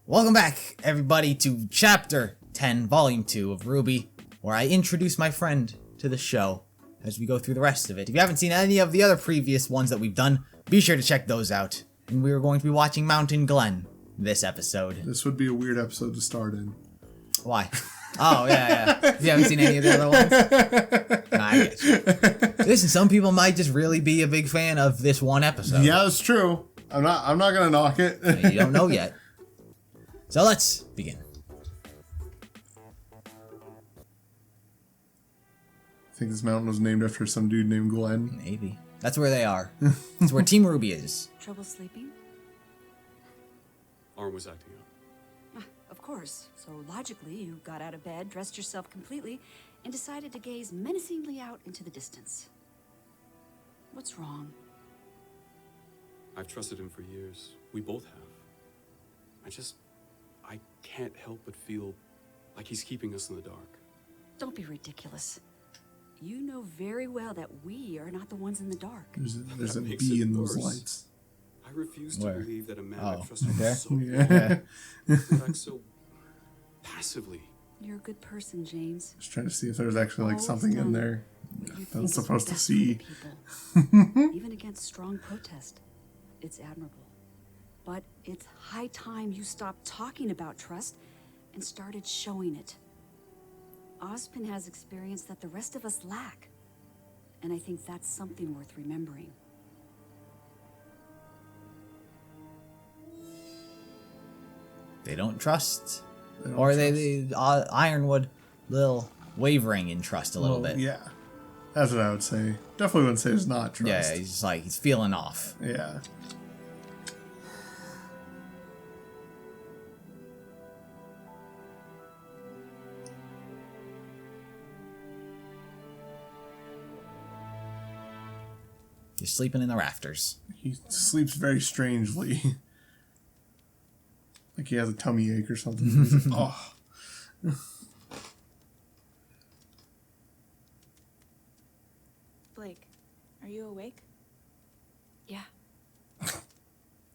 Welcome back, everybody, to Chapter 10, Volume 2 of RWBY, where I introduce my friend to the show as we go through the rest of it. If you haven't seen any of the other previous ones that we've done, be sure to check those out. And we are going to be watching Mountain Glen this episode. This would be a weird episode to start in. Why? Oh, yeah. If you haven't seen any of the other ones. Nah, I get you. Listen, some people might just really be a big fan of this one episode. Yeah, that's true. I'm not gonna knock it. You don't know yet. So let's begin. I think this mountain was named after some dude named Glenn. Maybe. That's where they are. That's where Team RWBY is. Trouble sleeping? Arm was acting up. Of course. So logically, you got out of bed, dressed yourself completely, and decided to gaze menacingly out into the distance. What's wrong? I've trusted him for years. We both have. I can't help but feel like he's keeping us in the dark. Don't be ridiculous. You know very well that we are not the ones in the dark. There's a makes bee it in those worse. lights. I refuse to Where? believe that a man Oh, I've trusted right there? for so long Yeah. would act so passively. You're a good person, James. Just trying to see if there's actually like Always something in done there what you that think I'm is supposed to best for see. the people. Even against strong protest. It's admirable. But it's high time you stopped talking about trust and started showing it. Ozpin has experience that the rest of us lack. And I think that's something worth remembering. They don't trust. They don't Or trust. Ironwood, little wavering in trust a little Well, bit. Yeah. That's what I would say. Definitely wouldn't say it's not trust. Yeah, he's just like, he's feeling off. Yeah. He's sleeping in the rafters. He sleeps very strangely. Like he has a tummy ache or something. He's like, oh. Blake, are you awake? Yeah.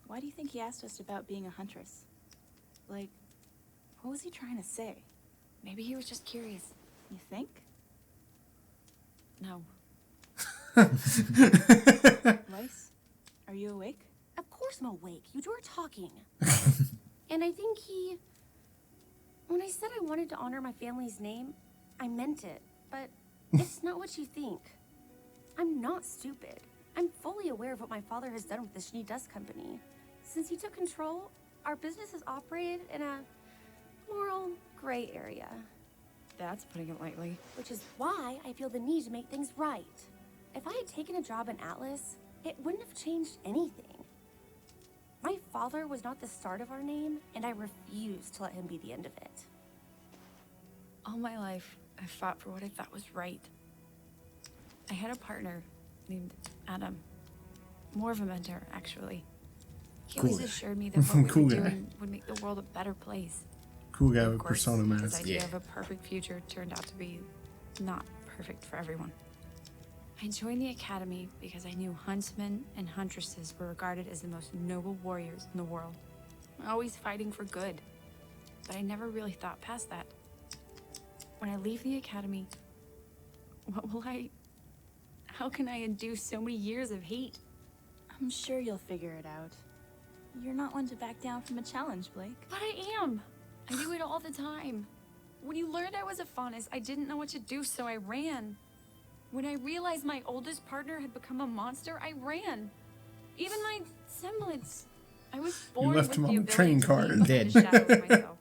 Why do you think he asked us about being a huntress? Like, what was he trying to say? Maybe he was just curious. You think? No. Weiss, are you awake? Of course I'm awake. You two are talking. And I think when I said I wanted to honor my family's name, I meant it. But it's not what you think. I'm not stupid. I'm fully aware of what my father has done with the Schnee Dust Company. Since he took control, our business has operated in a moral gray area. That's putting it lightly. Which is why I feel the need to make things right. If I had taken a job in Atlas, it wouldn't have changed anything. My father was not the start of our name, and I refuse to let him be the end of it. All my life, I fought for what I thought was right. I had a partner named Adam. More of a mentor, actually. He always Cool. assured me that what we Cool were guy. doing would make the world a better place. Cool guy Of with course, persona his mask. idea Yeah. of a perfect future turned out to be not perfect for everyone. I joined the academy because I knew huntsmen and huntresses were regarded as the most noble warriors in the world, always fighting for good. But I never really thought past that. When I leave the academy, how can I undo so many years of hate? I'm sure you'll figure it out. You're not one to back down from a challenge, Blake. But I am. I do it all the time. When you learned I was a faunus, I didn't know what to do, so I ran. When I realized my oldest partner had become a monster, I ran. Even my semblance. I was born left with him the on the ability train to card. leave Did. behind a shadow of myself.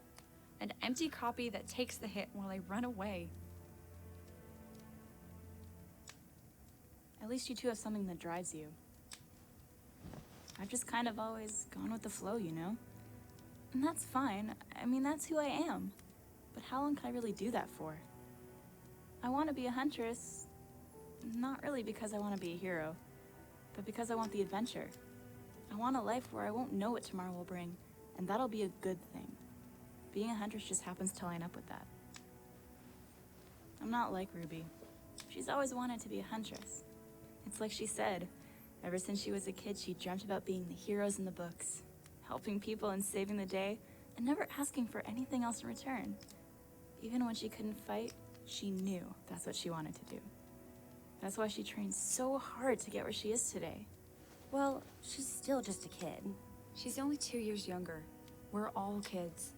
An empty copy that takes the hit while I run away. At least you two have something that drives you. I've just kind of always gone with the flow, you know? And that's fine. I mean, that's who I am. But how long can I really do that for? I want to be a huntress, not really because I want to be a hero, but because I want the adventure. I want a life where I won't know what tomorrow will bring, and that'll be a good thing. Being a huntress just happens to line up with that. I'm not like Ruby. She's always wanted to be a huntress. It's like she said, ever since she was a kid, she dreamt about being the heroes in the books. Helping people and saving the day, and never asking for anything else in return. Even when she couldn't fight, she knew that's what she wanted to do. That's why she trained so hard to get where she is today. Well, she's still just a kid. She's only 2 years younger. We're all kids.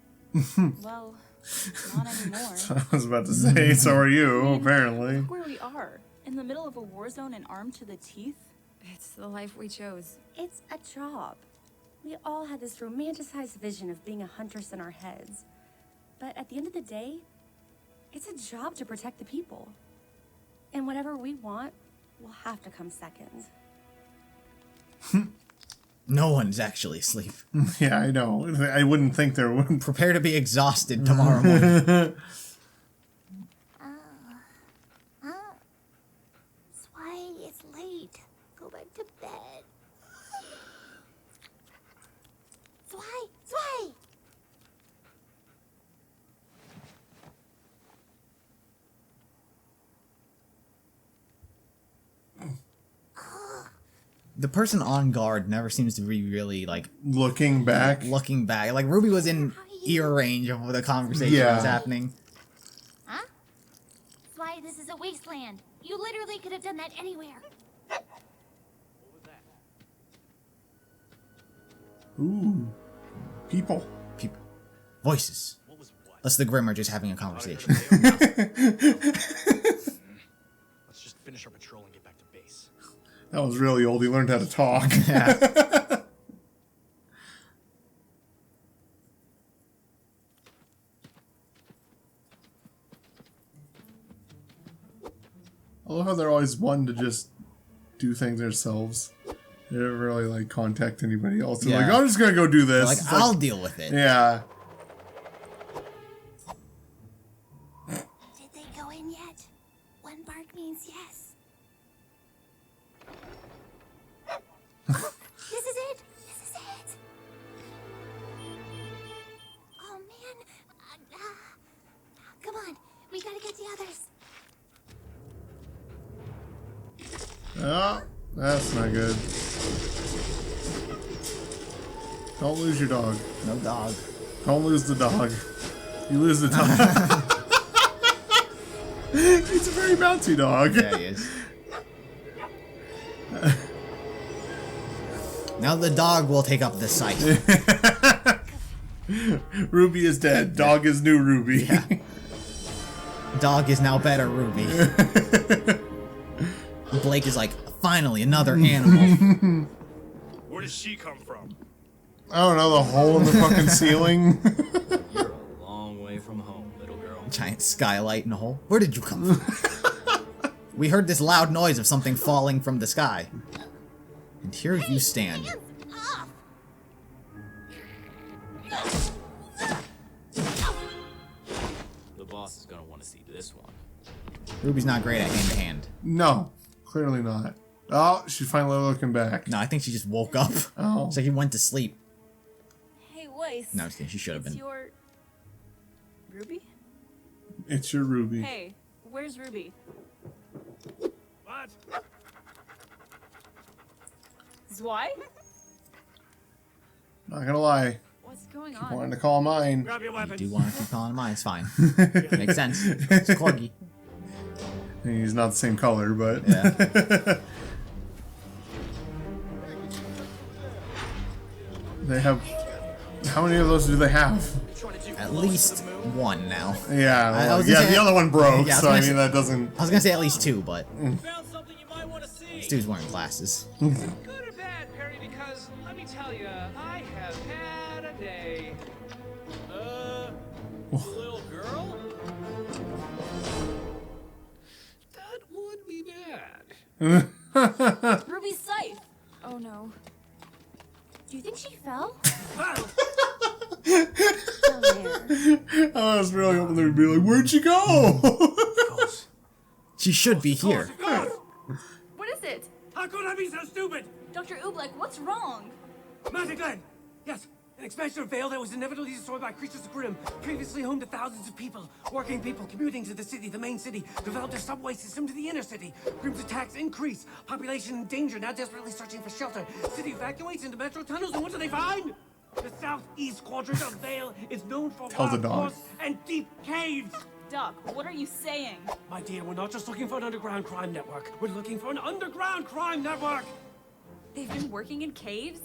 Well, not anymore. I was about to say, so are you, I mean, apparently. Look where we are, in the middle of a war zone and armed to the teeth. It's the life we chose. It's a job. We all had this romanticized vision of being a huntress in our heads. But at the end of the day, it's a job to protect the people. And whatever we want will have to come second. No one's actually asleep. Yeah, I know. I wouldn't think there would. Prepare to be exhausted tomorrow morning. Zwei, it's late. Go back to bed. Zwei! The person on guard never seems to be really, like, Looking back. looking back. Like, Ruby was in ear range of the conversation that was happening. Huh? Zwei, this is a wasteland. You literally could have done that anywhere. Ooh. People. People. Voices. Unless the Grimm are just having a conversation. Let's just finish our patrol and get back to base. That was really old. He learned how to talk. Yeah. I love how they're always one to just do things themselves. They don't really like contact anybody else. They're Yeah. like, I'm just gonna go do this. Like, It's I'll deal with it. Yeah. Did they go in yet? One bark means yes. This is it! This is it! Oh man! Come on, we gotta get the others. Oh, that's not good. Don't lose your dog. No dog. Don't lose the dog. You lose the dog. He's a very bouncy dog. Yeah, he is. Now the dog will take up the scythe. Ruby is dead. Dog is new Ruby. Yeah. Dog is now better, Ruby. Blake is like, finally, another animal. Where does she come from? I don't know, the hole in the fucking ceiling. You're a long way from home, little girl. Giant skylight in a hole. Where did you come from? We heard this loud noise of something falling from the sky. And here you stand. Hands off! The boss is gonna want to see this one. Ruby's not great at hand-to-hand. No, clearly not. Oh, she's finally looking back. No, I think she just woke up. Oh. It's like he went to sleep. Hey, Weiss. No, I'm just kidding. She should have It's been. your... Ruby? It's your Ruby. Hey, where's Ruby? What? Zwei? Not gonna lie. What's going I on? wanted to call mine. Grab your You weapons. do want to keep calling mine. It's fine. Makes sense. It's a corgi. He's not the same color, but Yeah. they have. How many of those do they have? At least one now. Yeah, I well, was gonna yeah. say- The other one broke, Yeah, I was so I gonna mean say- that doesn't. I was gonna say at least two, but Found something you might want to see. this dude's wearing glasses. Good or bad, Perry, because let me tell you, I have had a day. Little girl? That would be bad. Ruby's scythe! Oh no. Do you think she fell? Ah! Down there. I was really hoping they'd be like, "Where'd you go?" She should be here. Of course. What is it? How could I be so stupid? Dr. Oobleck, what's wrong? Magic Glen! Yes, an expansion of Vale that was inevitably destroyed by creatures of Grimm, previously home to thousands of people, working people commuting to the city, the main city, developed a subway system to the inner city. Grimm's attacks increase, population in danger, now desperately searching for shelter. City evacuates into metro tunnels, and what do they find? The southeast quadrant of Vale is known for Tell the wild dog. boars and deep caves. Doc, what are you saying? My dear, we're not just looking for an underground crime network. We're looking for an underground crime network. They've been working in caves?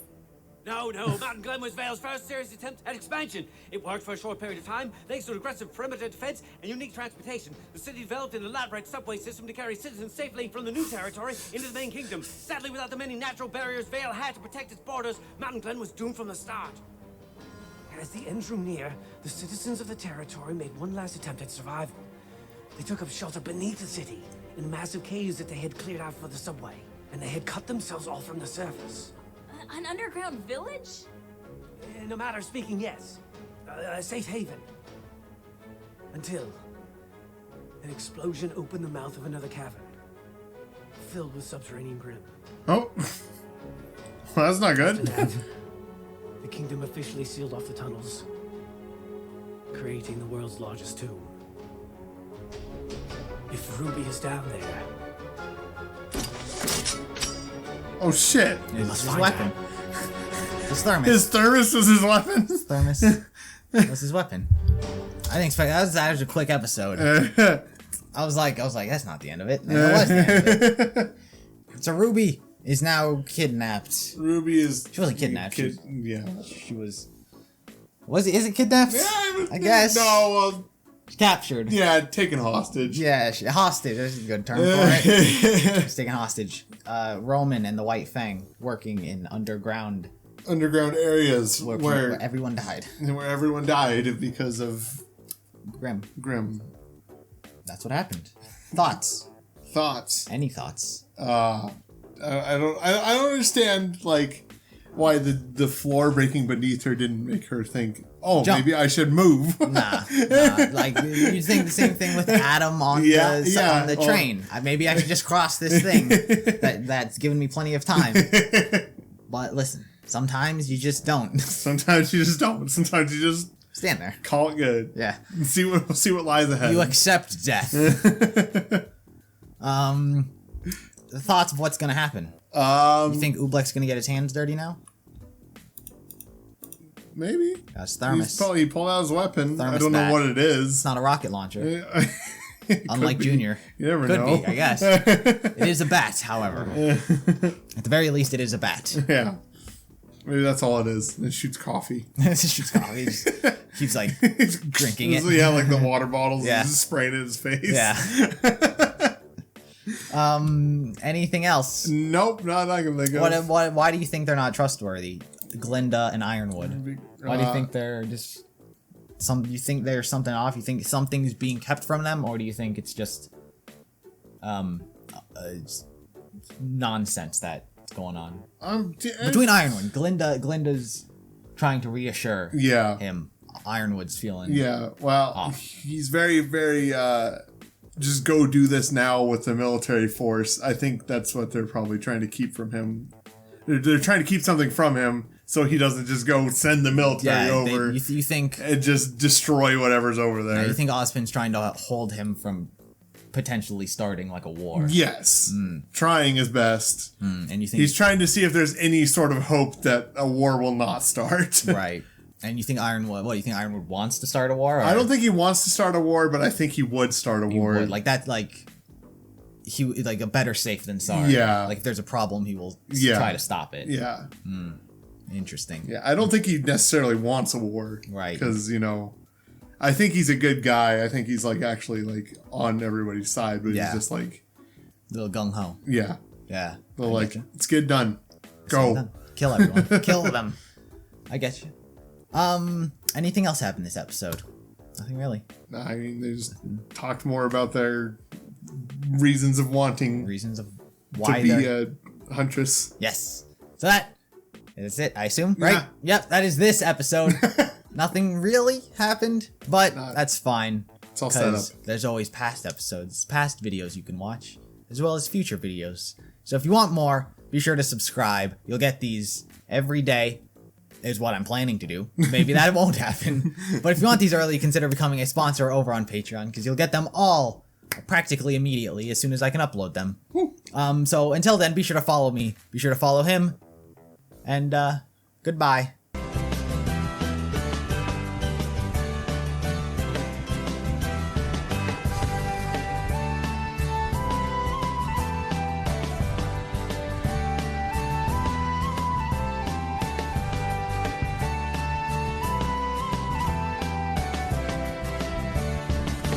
No, Mountain Glen was Vale's first serious attempt at expansion. It worked for a short period of time, thanks to an aggressive perimeter defense and unique transportation. The city developed an elaborate subway system to carry citizens safely from the new territory into the main kingdom. Sadly, without the many natural barriers Vale had to protect its borders, Mountain Glen was doomed from the start. As the end drew near, the citizens of the territory made one last attempt at survival. They took up shelter beneath the city, in massive caves that they had cleared out for the subway, and they had cut themselves off from the surface. An underground village? In a matter of speaking, yes. A safe haven. Until an explosion opened the mouth of another cavern, filled with subterranean grim. Oh. Well, that's not good. After that, the kingdom officially sealed off the tunnels, creating the world's largest tomb. If RWBY is down there, Oh shit. It's his find weapon. His thermos. His thermos was his weapon. His thermos was his weapon. I didn't expect that was a quick episode. I was like, that's not the end of it. And it was the end of it. So RWBY is now kidnapped. RWBY is. She wasn't kidnapped. Yeah. She was. Is it kidnapped? Yeah, I guess. No, well, Captured. yeah, taken hostage. Yeah, hostage. That's a good term for it. She's taken hostage. Roman and the White Fang working in underground areas where everyone died. Where everyone died because of Grim. That's what happened. Thoughts? Any thoughts? I don't understand like why the floor breaking beneath her didn't make her think, oh, Jump. maybe I should move. Nah. Like you think the same thing with Adam on the train. Maybe I should just cross this thing that's given me plenty of time. But listen, sometimes you just don't. Sometimes you just don't. Sometimes you just stand there. Call it good. Yeah. And see what lies ahead. You accept death. The thoughts of what's gonna happen. You think Oobleck's gonna get his hands dirty now? Maybe. That's thermos. He pulled out his weapon. Thermos I don't bat. know what it is. It's not a rocket launcher. Unlike be. Junior. You never Could know. be, I guess. It is a bat, however. At the very least, it is a bat. Yeah. Maybe that's all it is. It shoots coffee. It shoots coffee. He just keeps like drinking it. Yeah, like the water bottles. Yeah. Just spraying it in his face. Yeah. Anything else? Nope, not I can think of. Why do you think they're not trustworthy? Glinda and Ironwood. Why do you think they're just you think there's something off? You think something's being kept from them, or do you think it's just nonsense that's going on? Between Ironwood, Glinda's trying to reassure him. Ironwood's feeling off. He's very, very just go do this now with the military force. I think that's what they're probably trying to keep from him. They're trying to keep something from him so he doesn't just go send the military over. You think and just destroy whatever's over there. You think Ozpin's trying to hold him from potentially starting like a war? Yes, trying his best. And you think he's trying to see if there's any sort of hope that a war will not start. Right. And you think Ironwood? What do you think Ironwood wants to start a war? Or? I don't think he wants to start a war, but I think he would start a war. Would. Like that, like he like a better safe than sorry. Yeah. Like if there's a problem, he will try to stop it. Yeah. Interesting. Yeah, I don't think he necessarily wants a war. Right. Because I think he's a good guy. I think he's like actually like on everybody's side, but he's just like a little gung ho. Yeah. Yeah. They're like, let's get done. Go. Kill everyone. Kill them. I get you. Anything else happened this episode? Nothing really. I mean, they just talked more about their reasons of wanting why to be a huntress. Yes. So that is it, I assume, right? Yeah. Yep, that is this episode. Nothing really happened, but that's fine. It's all set up. There's always past episodes, past videos you can watch, as well as future videos. So if you want more, be sure to subscribe. You'll get these every day. Is what I'm planning to do. Maybe that won't happen. But if you want these early, consider becoming a sponsor over on Patreon, because you'll get them all practically immediately as soon as I can upload them. So until then, be sure to follow me. Be sure to follow him. And goodbye.